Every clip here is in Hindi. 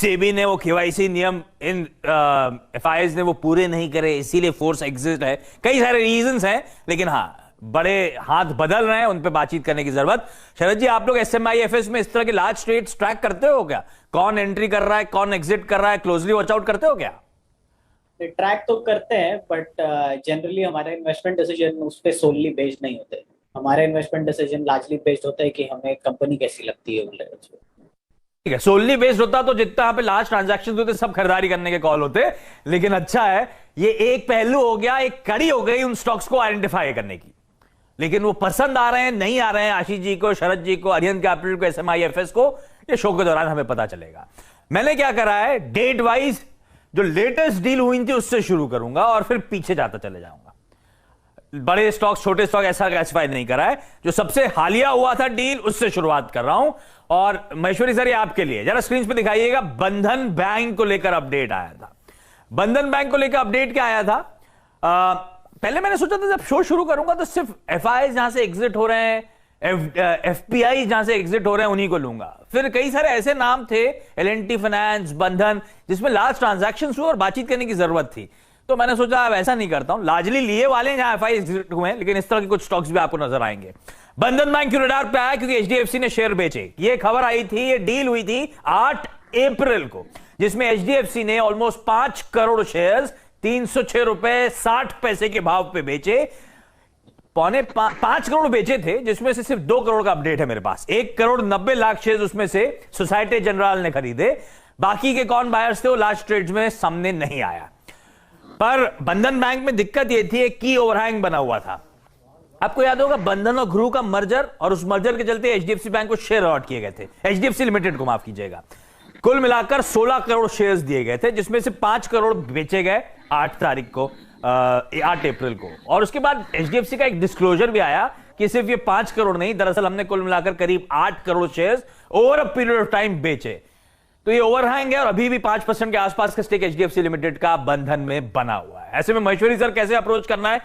सेबी ने वो केवाईसी नियम इन एफआईआईज ने वो पूरे नहीं करे, इसीलिए फोर्स एग्जिट है। कई सारे रीजंस हैं, लेकिन हाँ बड़े हाथ बदल रहे हैं, उन पे बातचीत करने की जरूरत। शरद जी, आप लोग एसएमआईएफएस में इस तरह के लार्ज ट्रेड्स ट्रैक करते हो क्या? कौन एंट्री कर रहा है, कौन एग्जिट कर रहा है, क्लोजली वॉच आउट करते हो क्या? ट्रैक तो करते हैं, बट जनरली हमारे इन्वेस्टमेंट डिसीजन उस पर सोलली बेस्ड नहीं होते। हमारे इन्वेस्टमेंट डिसीजन लार्जली बेस्ड होता है कि हमें कंपनी कैसी लगती है उन लेवल्स पे। ठीक है, सोलली बेस्ड होता तो जितना यहाँ पे लार्ज ट्रांजैक्शन होते सब खरीदारी करने के कॉल होते। लेकिन अच्छा है, ये एक पहलू हो गया, एक कड़ी हो गई उन स्टॉक्स को आइडेंटिफाई करने की। लेकिन वो पसंद आ रहे हैं नहीं आ रहे हैं, आशीष जी को, शरद जी को, अरिहंत कैपिटल को, एसएमआईएफएस को, ये शो के दौरान हमें पता चलेगा। मैंने क्या करा है, डेट वाइज जो लेटेस्ट डील हुई थी उससे शुरू करूंगा और फिर पीछे जाता चले जाऊंगा। बड़े स्टॉक छोटे स्टॉक ऐसा क्लासिफाई नहीं करा है, जो सबसे हालिया हुआ था डील उससे शुरुआत कर रहा हूं। और महेश्वरी सर, ये आपके लिए जरा स्क्रीन पे दिखाइएगा, बंधन बैंक को लेकर अपडेट आया था। बंधन बैंक को लेकर अपडेट क्या आया था? पहले मैंने सोचा था जब शो शुरू करूंगा तो सिर्फ एफआई जहां से एग्जिट हो रहे हैं, एफपीआई जहां से एग्जिट हो रहे हैं उन्हीं को लूंगा। फिर कई सारे ऐसे नाम थे, एल&टी फाइनेंस, बंधन, जिसमें लार्ज ट्रांजैक्शन हुए और बातचीत करने की जरूरत थी। तो मैंने सोचा अब ऐसा नहीं करता हूं, लार्जली लिए वाले जहां एफआई एग्जिट हुए हैं, लेकिन इस तरह के कुछ स्टॉक्स भी आपको नजर आएंगे। बंधन बैंक क्यों रडार पे आया? क्योंकि एचडीएफसी ने शेयर बेचे। ये खबर आई थी, ये डील हुई थी 8 अप्रैल को, जिसमें एचडीएफसी ने ऑलमोस्ट 5 करोड़ शेयर्स 306 रुपए 60 पैसे के भाव पे बेचे। 5 करोड़ बेचे थे, जिसमें से सिर्फ 2 करोड़ का अपडेट है मेरे पास। 1 करोड़ 90 लाख शेयर्स उसमें से सोसाइटी जनरल ने खरीदे। बाकी के कौन बायर्स थे वो लास्ट ट्रेड्स में सामने नहीं आया। पर बंधन बैंक में दिक्कत ये थी, एक की ओवरहैंग बना हुआ था। आपको याद होगा बंधन और घरू का मर्जर, और उस मर्जर के चलते एचडीएफसी बैंक को शेयर अलॉट किए गए थे, एचडीएफसी लिमिटेड को, माफ कीजिएगा। कुल मिलाकर 16 करोड़ शेयर्स दिए गए थे, जिसमें से 5 करोड़ बेचे गए 8 अप्रैल को। और उसके बाद एचडीएफसी का एक डिस्क्लोजर भी आया कि सिर्फ ये 5 करोड़ नहीं, दरअसल हमने कुल मिलाकर करीब 8 crore shares over a period of time बेचे। तो ये ओवरहैंग है और अभी भी 5% के आसपास का स्टेक एचडीएफसी लिमिटेड का बंधन में बना हुआ है। ऐसे में महेश्वरी सर कैसे अप्रोच करना है?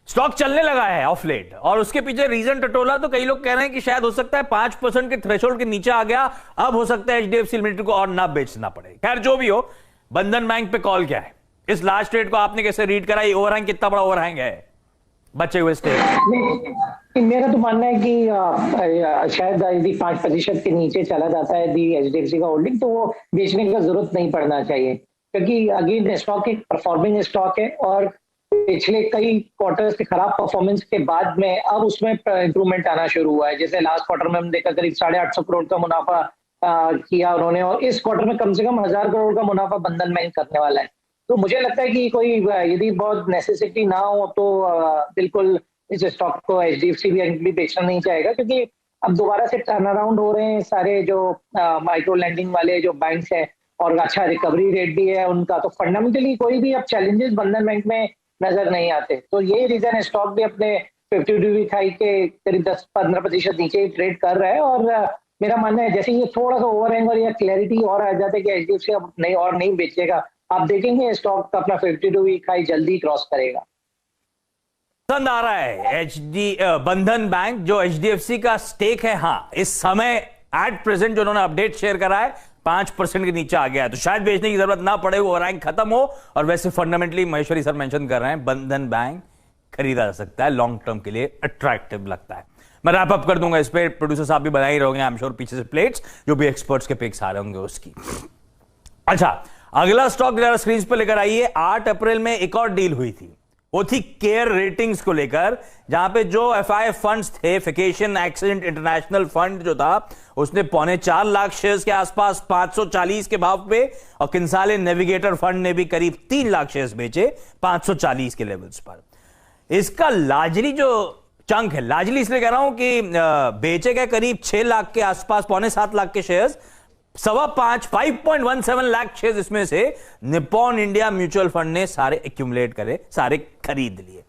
स्टॉक चलने लगा है ऑफ लेट, और उसके पीछे रीजन टटोला तो कई लोग कह रहे हैं कि शायद हो सकता है 5% के थ्रेशोल्ड के नीचे आ गया, अब हो सकता है एचडीएफसी लिमिटेड को और ना बेचना पड़े। खैर जो भी हो, बंधन बैंक पे कॉल क्या है? इस लास्ट ट्रेड को आपने कैसे रीड करा? ये ओवरहैंग कितना बड़ा ओवरहैंग है बचे हुए स्टेक? मेरा तो मानना है कि शायद यदि 5% के नीचे चला जाता है यदि एचडीएफसी का होल्डिंग, तो वो बेचने का जरूरत नहीं पड़ना चाहिए, क्योंकि अगेन स्टॉक एक परफॉर्मिंग स्टॉक है और पिछले कई क्वार्टर्स के खराब परफॉर्मेंस के बाद में अब उसमें इंप्रूवमेंट आना शुरू हुआ है। जैसे लास्ट क्वार्टर में हम देखा करीब 850 करोड़ का मुनाफा किया उन्होंने, और इस क्वार्टर में कम से कम 1000 करोड़ का मुनाफा बंधन बैंक करने वाला है। तो मुझे लगता है कि कोई यदि बहुत नेसेसिटी ना हो तो बिल्कुल इस स्टॉक को एचडीएफसी भी बेचना नहीं चाहेगा, क्योंकि अब दोबारा से टर्न अराउंड हो रहे हैं सारे जो माइक्रो लैंडिंग वाले जो बैंक्स हैं, और अच्छा रिकवरी रेट भी है उनका। तो फंडामेंटली कोई भी अब चैलेंजेस बंधन बैंक में नजर नहीं आते। तो यही रीजन है स्टॉक भी अपने 52 वीक हाई के करीब 10-15% नीचे ट्रेड कर रहा है। और मेरा मानना है जैसे ये थोड़ा सा ओवरहैंग और या क्लैरिटी और आ जाता है कि एचडीएफसी अब नहीं बेचेगा, आप देखेंगे स्टॉक अपना 52 वीक हाई जल्दी क्रॉस करेगा। पसंद आ रहा है बंधन बैंक जो एचडीएफसी का स्टेक है। हाँ, इस समय एट प्रेजेंट जो उन्होंने अपडेट शेयर करा है 5% के नीचे आ गया है, तो शायद बेचने की जरूरत ना पड़े, वो रैंक खत्म हो। और वैसे फंडामेंटली महेश्वरी सर मेंशन कर रहे हैं बंधन बैंक खरीदा जा सकता है, लॉन्ग टर्म के लिए अट्रैक्टिव लगता है। मैं रैप अप कर दूंगा इस पे, प्रोड्यूसर साहब भी बना ही रहोगे आई एम श्योर, पीछे से प्लेट्स जो भी एक्सपर्ट्स के पिक्स आ रहे होंगे उसकी। अच्छा, अगला स्टॉक जरा स्क्रीन पर लेकर आइए। 8 अप्रैल में एक और डील हुई थी, वो थी केयर रेटिंग्स को लेकर, जहां पे जो एफआई फंड्स थे, फिकेशन एक्सीडेंट इंटरनेशनल फंड जो था, उसने 4.25 लाख शेयर्स के आसपास 540 के भाव पे, और किंसाले नेविगेटर फंड ने भी करीब 3 लाख शेयर्स बेचे 540 के लेवल्स पर। इसका लार्जली जो चंक है, लार्जली इसलिए कह रहा हूं कि बेचे गए करीब 6 लाख के आसपास, 6.25 लाख के शेयर्स, 5.17 लाख शेयर्स इसमें से निप्पॉन इंडिया म्यूचुअल फंड ने सारे एक्यूमुलेट करे, सारे खरीद लिए।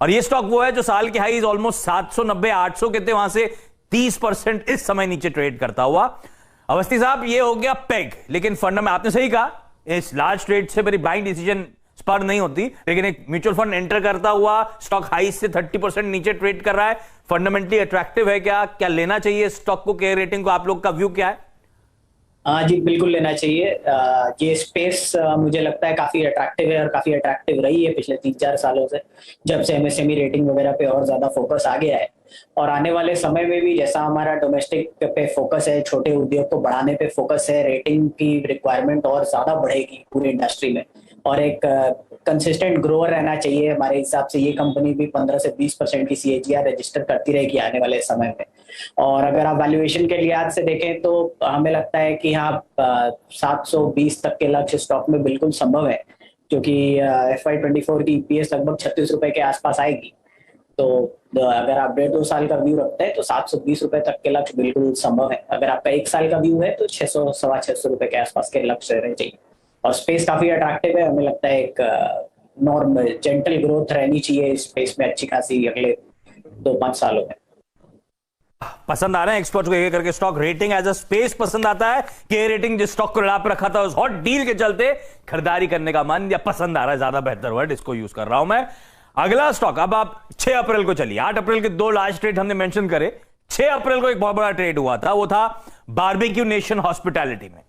और ये स्टॉक वो है जो साल के हाईज ऑलमोस्ट 790-800 के थे, वहां से 30% इस समय नीचे ट्रेड करता हुआ। अवस्थी साहब, ये हो गया पेग, लेकिन फंड में आपने सही कहा, इस लार्ज ट्रेड से मेरी बाइंग डिसीजन स्पर नहीं होती, लेकिन एक म्यूचुअल फंड एंटर करता हुआ स्टॉक हाई से 30% नीचे ट्रेड कर रहा है, फंडामेंटली अट्रैक्टिव है क्या लेना चाहिए स्टॉक को, केयर रेटिंग को? आप लोग का व्यू क्या है? हाँ जी, बिल्कुल लेना चाहिए। ये स्पेस मुझे लगता है काफी अट्रैक्टिव है और काफी अट्रैक्टिव रही है पिछले 3-4 सालों से, जब से एमएसएमई रेटिंग वगैरह पे और ज्यादा फोकस आ गया है। और आने वाले समय में भी जैसा हमारा डोमेस्टिक पे फोकस है, छोटे उद्योग को बढ़ाने पे फोकस है, रेटिंग की रिक्वायरमेंट और ज्यादा बढ़ेगी पूरी इंडस्ट्री में। और एक कंसिस्टेंट ग्रोअर रहना चाहिए। हमारे हिसाब से ये कंपनी भी 15 से 20% की सीएजीआर रजिस्टर करती रहेगी आने वाले समय में। और अगर आप वैल्यूएशन के लिहाज से देखें तो हमें लगता है कि हाँ, 720 तक के लक्ष्य स्टॉक में बिल्कुल संभव है, क्योंकि FY24 की ईपीएस लगभग 36 रुपए के आसपास आएगी। तो अगर आप 1.5-2 साल का व्यू रखते हैं तो 720 रुपए तक के लक्ष्य बिल्कुल संभव है। अगर आपका 1 साल का व्यू है तो 600 650 रुपए के आसपास के लक्ष्य रहने चाहिए। और स्पेस काफी अट्रैक्टिव है, हमें लगता है एक नॉर्मल जेंटल ग्रोथ रहनी चाहिए इस स्पेस में अच्छी खासी अगले 2-5 सालों में। पसंद आ रहे हैं एक्सपर्ट को एक करके stock. Rating as a space पसंद आता है कि रेटिंग जिस स्टॉक को लड़ा पे रखा था उस हॉट डील के चलते खरीदारी करने का मन या पसंद आ रहा है, ज्यादा बेहतर वर्ड इसको यूज कर रहा हूं मैं। अगला स्टॉक, अब आप 6 अप्रैल को चलिए। 8 अप्रैल के 2 लार्ज ट्रेड हमने मेंशन करे। 6 अप्रैल को एक बहुत बड़ा ट्रेड हुआ था, वो था बारबेक्यू नेशन हॉस्पिटैलिटी में।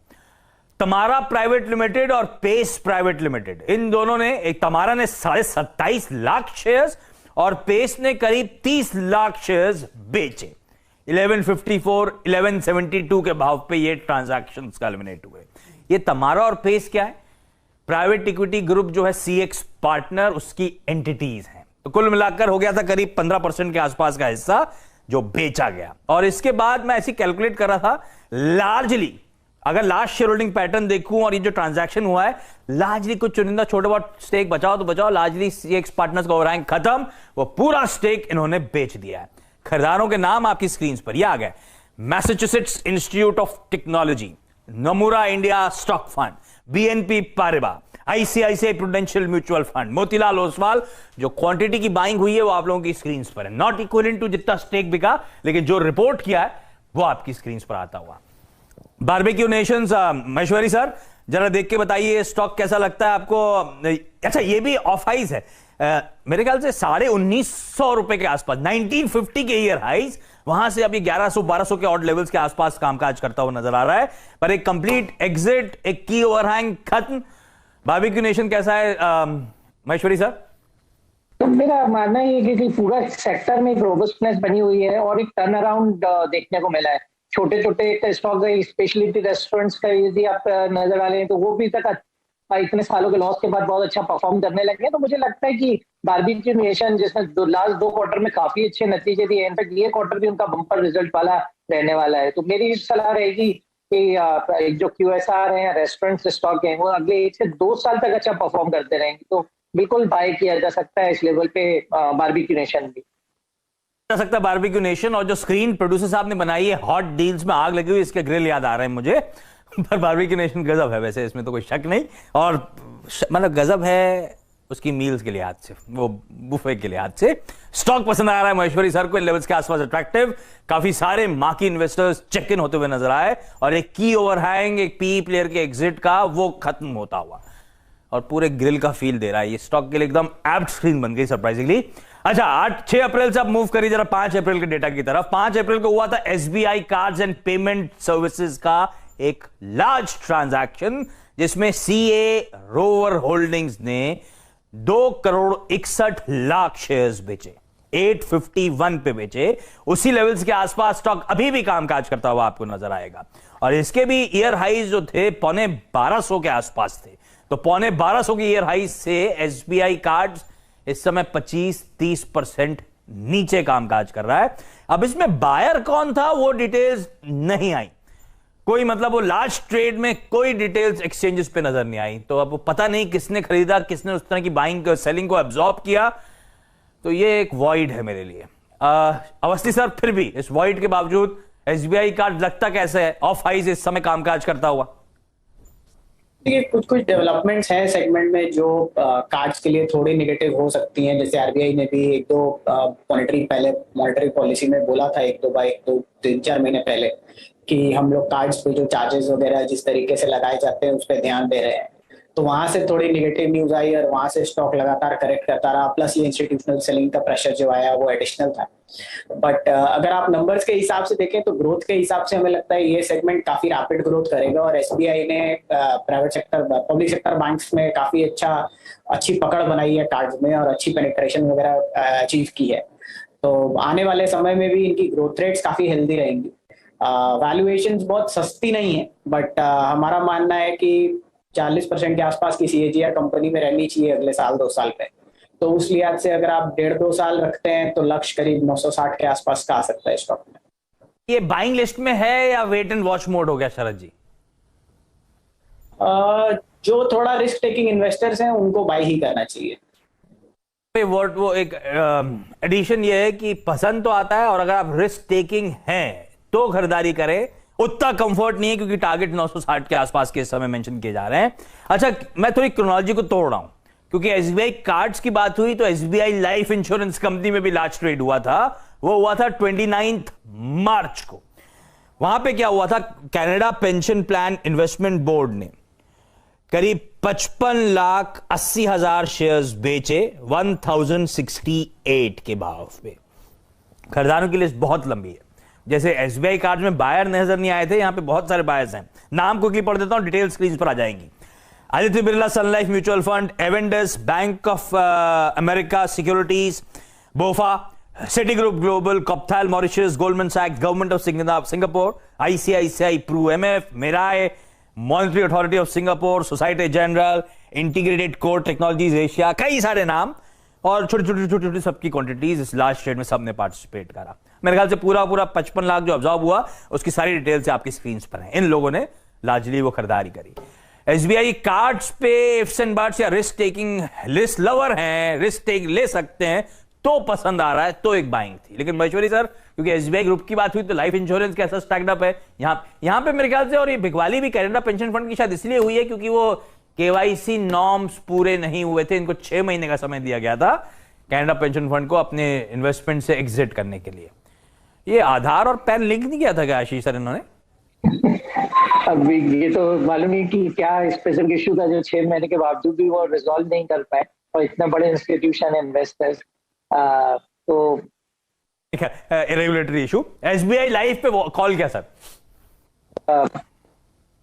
तमारा प्राइवेट लिमिटेड और पेस प्राइवेट लिमिटेड, इन दोनों ने, एक तमारा ने 27.5 लाख शेयर्स और पेस ने करीब 30 लाख शेयर्स बेचे। 1154 1172 के भाव पे ये ट्रांजैक्शंस कल्मिनेट हुए। ये तमारा और पेस क्या है? प्राइवेट इक्विटी ग्रुप जो है सीएक्स पार्टनर, उसकी एंटिटीज हैं। तो कुल मिलाकर हो गया था करीब 15% के आसपास का हिस्सा जो बेचा गया। और इसके बाद मैं ऐसी कैलकुलेट कर रहा था, लार्जली अगर लास्ट शेयर होल्डिंग पैटर्न देखूं और ये जो ट्रांजैक्शन हुआ है, लार्जली कुछ चुनिंदा छोटे बहुत स्टेक बचाओ तो बचाओ, लार्जली सीएक्स पार्टनर्स का ओवरहैंग खत्म, वो पूरा स्टेक इन्होंने बेच दिया है। खरीदारों के नाम आपकी स्क्रीन पर ये आ गए। Massachusetts institute of technology, नमूरा India stock fund, BNP Paribas, ICICI prudential mutual fund, Motilal Oswal. जो क्वांटिटी की बाइंग हुई है वो आप लोगों की स्क्रीन पर है। नॉट इक्वलेंट टू जितना स्टेक बिका, लेकिन जो रिपोर्ट किया है वो आपकी स्क्रीन पर आता हुआ। बारबेक्यू नेशंस, महेश्वरी सर जरा देख के बताइए स्टॉक कैसा लगता है आपको। अच्छा, ये भी ऑफ हाइज है, मेरे ख्याल से 1950 रुपए के आसपास, 1950 के ईयर हाइज, वहां से अभी 1100-1200 के ऑड लेवल्स के आसपास कामकाज करता हुआ नजर आ रहा है। पर एक कंप्लीट एग्जिट, एक की ओवरहैंग खत्म। बारबेक्यू नेशन कैसा है महेश्वरी सर? तो मेरा मानना ये है कि पूरा सेक्टर में एक रोबस्टनेस बनी हुई है और एक टर्न अराउंड देखने को मिला है। छोटे छोटे स्टॉक, स्पेशलिटी रेस्टोरेंट्स का यदि आप नजर डालें तो वो भी तक इतने सालों के लॉस के बाद बहुत अच्छा परफॉर्म करने लगे हैं। तो मुझे लगता है कि बारबेक्यू नेशन, जिसने लास्ट 2 क्वार्टर में काफी अच्छे नतीजे दिए, इनफैक्ट ये क्वार्टर भी उनका बम्पर रिजल्ट वाला रहने वाला है। तो मेरी सलाह रहेगी कि जो QSR है, रेस्टोरेंट स्टॉक है, वो अगले 1 से 2 साल तक अच्छा परफॉर्म करते रहेंगे। तो बिल्कुल बाय किया जा सकता है इस लेवल पे बारबेक्यू नेशन भी जा सकता है। बारबेक्यू नेशन, और जो स्क्रीन प्रोड्यूसर साहब ने बनाई है, हॉट डील्स में आग लगी हुई, इसके ग्रिल याद आ रहे हैं मुझे। पर बारबेक्यू नेशन गजब है वैसे, इसमें तो कोई शक नहीं। और मतलब गजब है उसकी मील्स के लिहाज से, वो बुफे के लिहाज से। स्टॉक पसंद आ रहा है महेश्वरी सर को, इन लेवल्स के आसपास अट्रैक्टिव। काफी सारे मार्की इन्वेस्टर्स चेक इन होते हुए नजर आए, और एक की ओवरहैंग, एक पी प्लेयर के एग्जिट का, वो खत्म होता हुआ और पूरे ग्रिल का फील दे रहा है। ये स्टॉक के लिए एकदम एप्ट स्क्रीन बन गई सरप्राइजिंगली। अच्छा, 6 अप्रैल से अब मूव करिए जरा 5 अप्रैल के डेटा की तरफ। 5 अप्रैल को हुआ था SBI cards and payment services का एक लार्ज ट्रांजैक्शन, जिसमें सीए रोवर होल्डिंग्स ने 2,61,00,000 शेयर्स बेचे, 851 पे बेचे। उसी लेवल्स के आसपास स्टॉक अभी भी कामकाज करता हुआ आपको नजर आएगा। और इसके भी ईयर हाइज जो थे 1250 के आसपास थे। तो 1250 की ईयर हाइज से एसबीआई कार्ड्स इस समय 25-30% नीचे कामकाज कर रहा है। अब इसमें बायर कौन था वो डिटेल्स नहीं आई, कोई मतलब वो लार्ज ट्रेड में कोई डिटेल्स एक्सचेंजेस पे नजर नहीं आई। तो अब पता नहीं किसने खरीदा, किसने उस तरह की बाइंग सेलिंग को एब्जॉर्ब किया। तो ये एक वॉइड है मेरे लिए। अवस्थी सर, फिर भी इस वॉइड के बावजूद एसबीआई कार्ड लगता कैसे है ऑफ हाइज इस समय कामकाज करता हुआ? देखिए, कुछ डेवलपमेंट्स हैं सेगमेंट में जो कार्ड्स के लिए थोड़ी नेगेटिव हो सकती हैं। जैसे आरबीआई ने भी 1-2 मॉनेटरी पॉलिसी में बोला था 3-4 महीने पहले कि हम लोग कार्ड्स पे जो चार्जेस वगैरह जिस तरीके से लगाए जाते हैं उस पर ध्यान दे रहे हैं। तो वहां से थोड़ी निगेटिव न्यूज आई और वहां से स्टॉक लगातार करेक्ट करता रहा, प्लस ये इंस्टीट्यूशनल सेलिंग का प्रेशर जो आया वो एडिशनल था। बट अगर आप नंबर्स के हिसाब से देखें तो ग्रोथ के हिसाब से हमें लगता है ये सेगमेंट काफी रैपिड ग्रोथ करेगा, और एसबीआई ने private sector public sector banks में काफी अच्छी पकड़ बनाई है कार्ड्स में, और अच्छी पेनिट्रेशन वगैरह अचीव की है। तो आने वाले समय में भी इनकी ग्रोथ रेट्स काफी हेल्दी रहेंगी। वैल्यूएशंस बहुत सस्ती नहीं है, बट हमारा मानना है कि 40% के आसपास की सीएजीआर कंपनी में रहनी चाहिए अगले साल 2 साल पे। तो उस लिहाज से अगर आप 1.5-2 साल रखते हैं तो लक्ष्य करीब 960 के आसपास का आ सकता है स्टॉक में। ये बाइंग लिस्ट में है या वेट एंड वॉच मोड हो गया शरद जी? जो थोड़ा रिस्क टेकिंग इन्वेस्टर्स हैं उनको बाय ही करना चाहिए। वो एक एडिशन ये है कि पसंद तो आता है, और अगर आप रिस्क टेकिंग हैं तो खरीदारी करें। उतना कंफर्ट नहीं है क्योंकि टारगेट 960 के आसपास के समय मेंशन किए जा रहे हैं। अच्छा, मैं थोड़ी क्रोनोलॉजी को तोड़ रहा हूं क्योंकि एसबीआई कार्ड्स की बात हुई तो एसबीआई लाइफ इंश्योरेंस कंपनी में भी लार्ज ट्रेड हुआ था। वो हुआ था 29 मार्च को। वहां पे क्या हुआ था, Canada pension plan investment board ने करीब 55,80,000 शेयर्स बेचे 1068 के भाव पे। खरीदारों की लिस्ट बहुत लंबी है। जैसे एसबीआई कार्ड में बायर नजर नहीं आए थे, यहां पे बहुत सारे बायर्स हैं। नाम को क्लिक पढ़ देता हूं, डिटेल स्क्रीन पर आ जाएंगी। Aditya Birla Sun Life mutual fund, Avendus, Bank of America Securities, BofA, Citigroup Global, Copthall Mauritius, Goldman सैक्स, government of Singapore, ICICI Pru MF, Mirae, Monetary Authority of Singapore, Societe Generale, Integrated Core Technologies Asia, कई सारे नाम और छोटी छोटी सबकी क्वांटिटीज इस लास्ट ट्रेड में सबने पार्टिसिपेट करा। मेरे ख्याल से पूरा 55 लाख जो ऑब्जर्व हुआ उसकी सारी डिटेल्स आपकी स्क्रीन पर है। इन लोगों ने लार्जली वो खरीदारी करी। एसबीआई कार्ड्स पे इफ्स एंड बट्स या रिस्क टेकिंग लिस्ट लवर हैं, रिस्क टेक ले सकते हैं तो पसंद आ रहा है तो एक बाइंग थी। लेकिन महेश्वरी सर, क्योंकि एसबीआई ग्रुप की बात हुई तो लाइफ इंश्योरेंस कैसा स्टैक्ड अप है यहां पे मेरे ख्याल से। और ये भिगवाली भी कनाडा पेंशन फंड की शायद इसलिए हुई है क्योंकि वो केवाईसी नॉर्म्स पूरे नहीं हुए थे। इनको 6 महीने का समय दिया गया था कनाडा पेंशन फंड को अपने इन्वेस्टमेंट से एग्जिट करने के लिए। ये आधार और पैन लिंक नहीं किया था क्या आशीष सर इन्होंने? अब ये तो मालूम नहीं कि क्या स्पेसिफिक इशू था जो 6 महीने के बावजूद भी वो रिजॉल्व नहीं कर पाए, और इतने बड़े इंस्टीट्यूशन इन्वेस्टर्स तो रेगुलेटरी इशू। एसबीआई लाइफ पे कॉल क्या सर?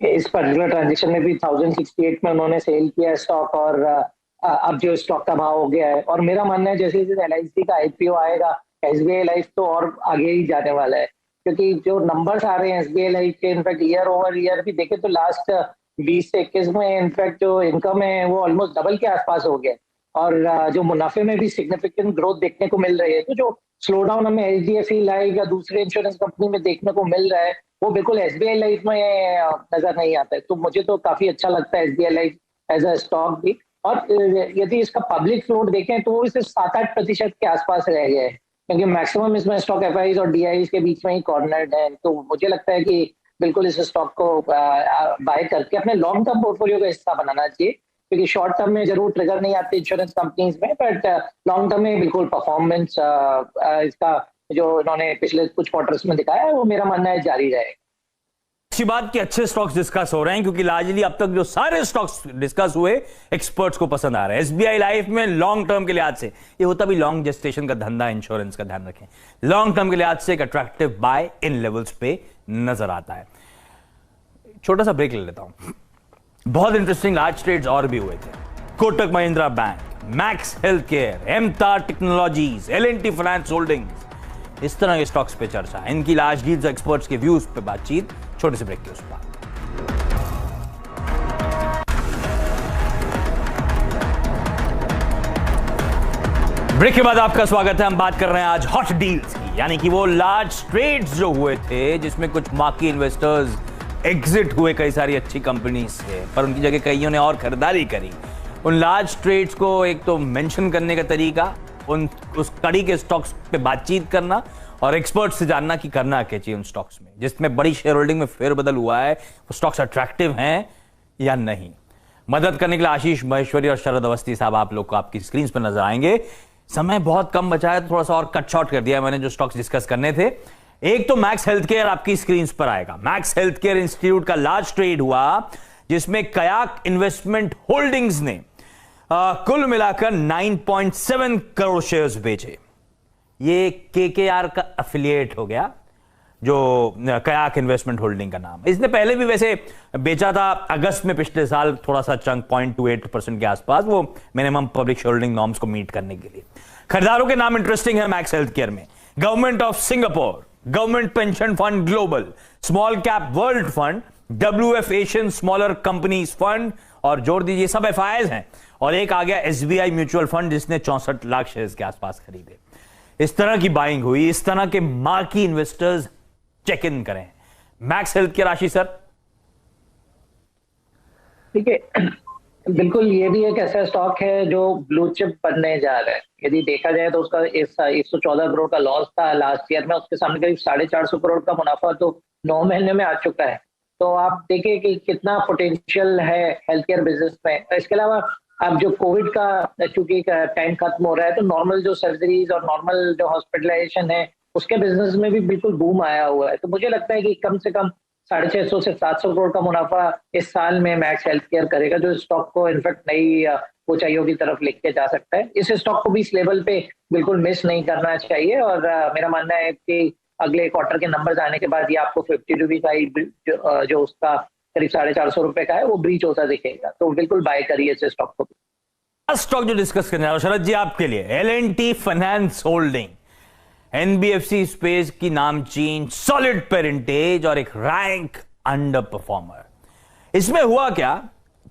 इस पर्टिकुलर ट्रांजेक्शन में भी 1068 में उन्होंने सेल किया स्टॉक, और अब जो स्टॉक का भाव हो गया है। और मेरा मानना है जैसे जैसे एलआईसी का आईपीओ आएगा, एसबीआई लाइफ तो और आगे ही जाने वाला है, क्योंकि जो नंबर्स आ रहे हैं एसबीआई लाइफ के, इनफैक्ट ईयर ओवर ईयर भी देखें तो लास्ट 20 से 21 में इनफैक्ट जो इनकम है वो ऑलमोस्ट डबल के आसपास हो गया, और जो मुनाफे में भी सिग्निफिकेंट ग्रोथ देखने को मिल रही है। तो जो स्लो डाउन हमें एचडीएफसी लाइफ या दूसरे इंश्योरेंस कंपनी में देखने को मिल रहा है वो बिल्कुल एसबीआई लाइफ में नजर नहीं आता है। तो मुझे तो काफी अच्छा लगता है SBI life as a stock भी। और यदि इसका पब्लिक फ्लोट देखें तो वो सिर्फ 7-8% के आसपास रह गया है, क्योंकि मैक्सिमम इसमें स्टॉक एफआईज और डीआईज के बीच में ही कॉर्नर्ड है। तो मुझे लगता है कि बिल्कुल इस स्टॉक को बाय करके अपने लॉन्ग टर्म पोर्टफोलियो का हिस्सा बनाना चाहिए, क्योंकि शॉर्ट टर्म में जरूर ट्रिगर नहीं आते इंश्योरेंस कंपनीज में, बट लॉन्ग टर्म में बिल्कुल परफॉर्मेंस इसका जो इन्होंने पिछले कुछ क्वार्टर्स में दिखाया है वो मेरा मानना है जारी रहेगा। अच्छी बात कि अच्छे स्टॉक्स डिस्कस हो रहे हैं, क्योंकि लार्जली अब तक जो सारे स्टॉक्स डिस्कस हुए एक्सपर्ट्स को पसंद आ रहे हैं। एसबीआई लाइफ में लॉन्ग टर्म के लिहाज से, ये होता भी लॉन्ग जेस्टेशन का धंधा इंश्योरेंस का, ध्यान रखें, लॉन्ग टर्म के लिहाज से एक अट्रैक्टिव बाय इन लेवल्स पे नजर आता है। छोटा सा ब्रेक ले लेता हूं। बहुत इंटरेस्टिंग लार्ज ट्रेड्स और भी हुए थे। Kotak Mahindra bank, Max Healthcare, MTAR technologies, L&T finance holdings, इस तरह के स्टॉक्स पे चर्चा, इनकी लार्ज डील्स, एक्सपर्ट्स के व्यूज पे बातचीत। छोटे से ब्रेक के उस बाद ब्रेक के बाद आपका स्वागत है। हम बात कर रहे हैं आज हॉट डील्स की, यानी कि वो लार्ज ट्रेड्स जो हुए थे जिसमें कुछ मार्की इन्वेस्टर्स एग्जिट हुए कई सारी अच्छी कंपनीज से, पर उनकी जगह कईयों ने और खरीदारी करी। उन लार्ज ट्रेड्स को एक तो मेंशन करने का तरीका, उस कड़ी के स्टॉक्स पे बातचीत करना और एक्सपर्ट से जानना कि करना क्या चाहिए उन स्टॉक्स में जिसमें बड़ी शेयर होल्डिंग में फेरबदल हुआ है, वो स्टॉक्स अट्रैक्टिव हैं या नहीं। मदद करने के लिए आशीष महेश्वरी और शरद अवस्थी साहब आप लोग को आपकी स्क्रीन पर नजर आएंगे। समय बहुत कम बचा है तो थोड़ा सा और कट शॉर्ट कर दिया मैंने जो स्टॉक्स डिस्कस करने थे। एक तो मैक्स हेल्थ केयर आपकी स्क्रीन पर आएगा। मैक्स हेल्थ केयर इंस्टीट्यूट का लार्ज ट्रेड हुआ जिसमें कयाक इन्वेस्टमेंट होल्डिंग्स ने कुल मिलाकर 9.7 करोड़ शेयर्स बेचे। ये केकेआर का एफिलिएट हो गया, जो कयाक इन्वेस्टमेंट होल्डिंग का नाम। इसने पहले भी वैसे बेचा था अगस्त में पिछले साल, थोड़ा सा चंक 0.28% के आसपास, वो मिनिमम पब्लिक होल्डिंग नॉर्म्स को मीट करने के लिए। खरीदारों के नाम इंटरेस्टिंग है मैक्स हेल्थ केयर में: government of Singapore, government pension fund global, small cap world fund, WF Asian smaller companies fund, और जोड़ दीजिए सब FIIs हैं। और एक आ गया SBI म्यूचुअल फंड, जिसने 64 लाख शेयर्स के आसपास खरीदे। इस तरह की बाइंग हुई, इस तरह के मार्की इन्वेस्टर्स चेक इन करें। मैक्स हेल्थ केयर, आशीष सर। ठीक है, बिल्कुल ये भी एक ऐसा स्टॉक है जो ब्लू चिप बनने जा रहा है। यदि देखा जाए तो उसका 114 करोड़ का लॉस था लास्ट ईयर में, उसके सामने करीब 450 करोड़ का मुनाफा तो 9 महीने में आ चुका है। तो आप देखिए कि कितना पोटेंशियल है हेल्थ केयर बिजनेस में। इसके अलावा अब जो कोविड का चूंकि टाइम खत्म हो रहा है, तो नॉर्मल जो सर्जरीज और नॉर्मल जो हॉस्पिटलाइजेशन है उसके बिजनेस में भी बिल्कुल बूम आया हुआ है। तो मुझे लगता है कि कम से कम 650 से 700 करोड़ का मुनाफा इस साल में मैक्स हेल्थ केयर करेगा, जो स्टॉक को इनफैक्ट नई ऊंचाइयों की तरफ लेके जा सकता है। इस स्टॉक को भी इस लेवल पे बिल्कुल मिस नहीं करना चाहिए। और मेरा मानना है कि अगले क्वार्टर के नंबर्स आने के बाद ये आपको 50 रुपीज का जो उसका करीब 450 रुपए का है वो ब्रीच होता दिखेगा। तो बिल्कुल बाय करिए इस स्टॉक को। स्टॉक जो डिस्कस करने वाला शरद जी आपके लिए, L&T finance holding, NBFC space की नाम चेंज, सॉलिड पेरेंटेज और एक रैंक अंडर परफॉर्मर। इसमें हुआ क्या,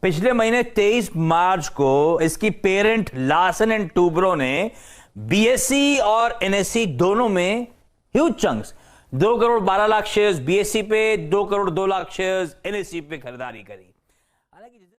पिछले महीने 23 मार्च को इसकी पेरेंट लार्सन एंड टूब्रो ने BSE और NSE दोनों में huge chunks, 2 crore 12 lakh shares BSE पे, 2 करोड़ 2 लाख शेयर्स NSE पे खरीदारी करी।